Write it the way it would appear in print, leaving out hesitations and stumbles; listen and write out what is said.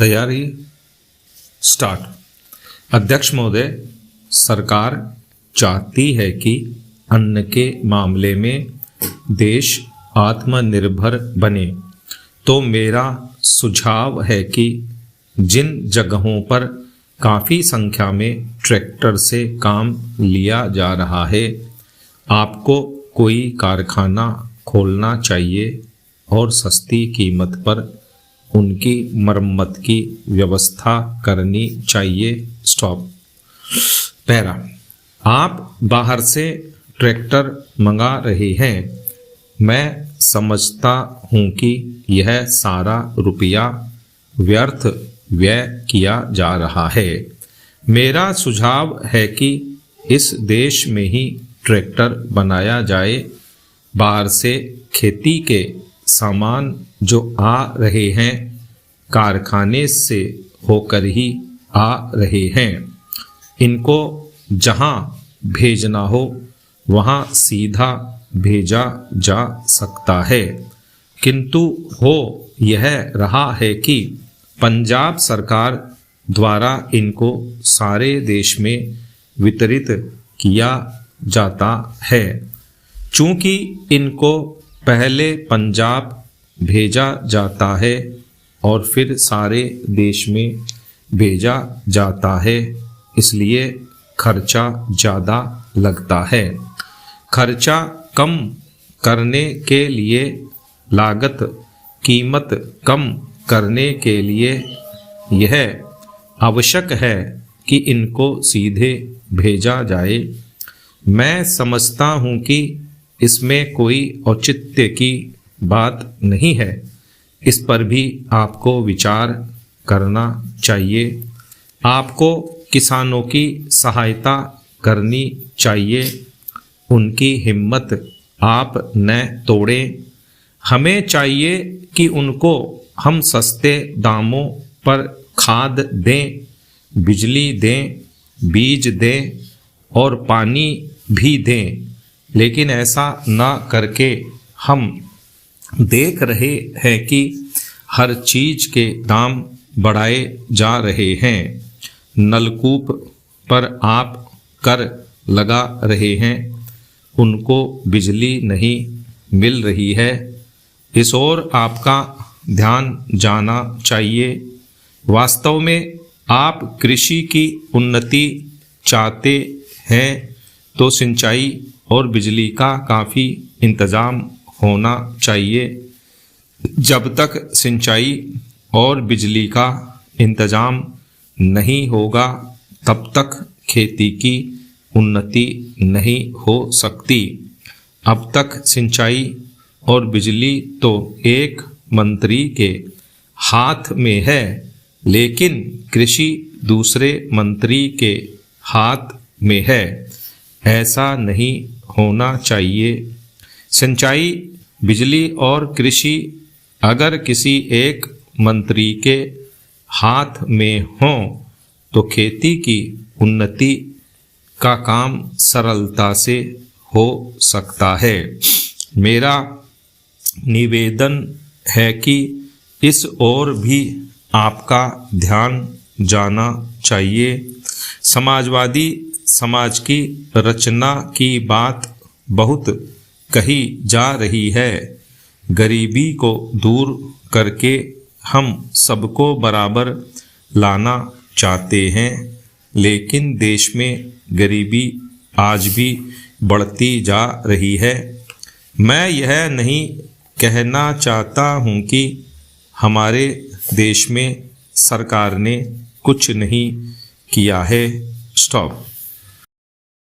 तैयारी स्टार्ट। अध्यक्ष महोदय, सरकार चाहती है कि अन्न के मामले में देश आत्मनिर्भर बने, तो मेरा सुझाव है कि जिन जगहों पर काफ़ी संख्या में ट्रैक्टर से काम लिया जा रहा है, आपको कोई कारखाना खोलना चाहिए और सस्ती कीमत पर उनकी मरम्मत की व्यवस्था करनी चाहिए। स्टॉप। पैरा। आप बाहर से ट्रैक्टर मंगा रहे हैं। मैं समझता हूँ कि यह सारा रुपया व्यर्थ व्यय किया जा रहा है। मेरा सुझाव है कि इस देश में ही ट्रैक्टर बनाया जाए। बाहर से खेती के सामान जो आ रहे हैं, कारखाने से होकर ही आ रहे हैं। इनको जहां भेजना हो वहां सीधा भेजा जा सकता है, किंतु हो यह रहा है कि पंजाब सरकार द्वारा इनको सारे देश में वितरित किया जाता है। चूंकि इनको पहले पंजाब भेजा जाता है और फिर सारे देश में भेजा जाता है, इसलिए खर्चा ज़्यादा लगता है। खर्चा कम करने के लिए, लागत कीमत कम करने के लिए यह आवश्यक है कि इनको सीधे भेजा जाए। मैं समझता हूँ कि इसमें कोई औचित्य की बात नहीं है। इस पर भी आपको विचार करना चाहिए। आपको किसानों की सहायता करनी चाहिए। उनकी हिम्मत आप न तोड़ें। हमें चाहिए कि उनको हम सस्ते दामों पर खाद दें, बिजली दें, बीज दें और पानी भी दें, लेकिन ऐसा न करके हम देख रहे हैं कि हर चीज के दाम बढ़ाए जा रहे हैं। नलकूप पर आप कर लगा रहे हैं, उनको बिजली नहीं मिल रही है। इस ओर आपका ध्यान जाना चाहिए। वास्तव में आप कृषि की उन्नति चाहते हैं तो सिंचाई और बिजली का काफ़ी इंतज़ाम होना चाहिए। जब तक सिंचाई और बिजली का इंतज़ाम नहीं होगा, तब तक खेती की उन्नति नहीं हो सकती। अब तक सिंचाई और बिजली तो एक मंत्री के हाथ में है, लेकिन कृषि दूसरे मंत्री के हाथ में है। ऐसा नहीं होना चाहिए। सिंचाई, बिजली और कृषि अगर किसी एक मंत्री के हाथ में हो तो खेती की उन्नति का काम सरलता से हो सकता है। मेरा निवेदन है कि इस ओर भी आपका ध्यान जाना चाहिए। समाजवादी समाज की रचना की बात बहुत कही जा रही है। गरीबी को दूर करके हम सबको बराबर लाना चाहते हैं, लेकिन देश में गरीबी आज भी बढ़ती जा रही है। मैं यह नहीं कहना चाहता हूँ कि हमारे देश में सरकार ने कुछ नहीं किया है। स्टॉप।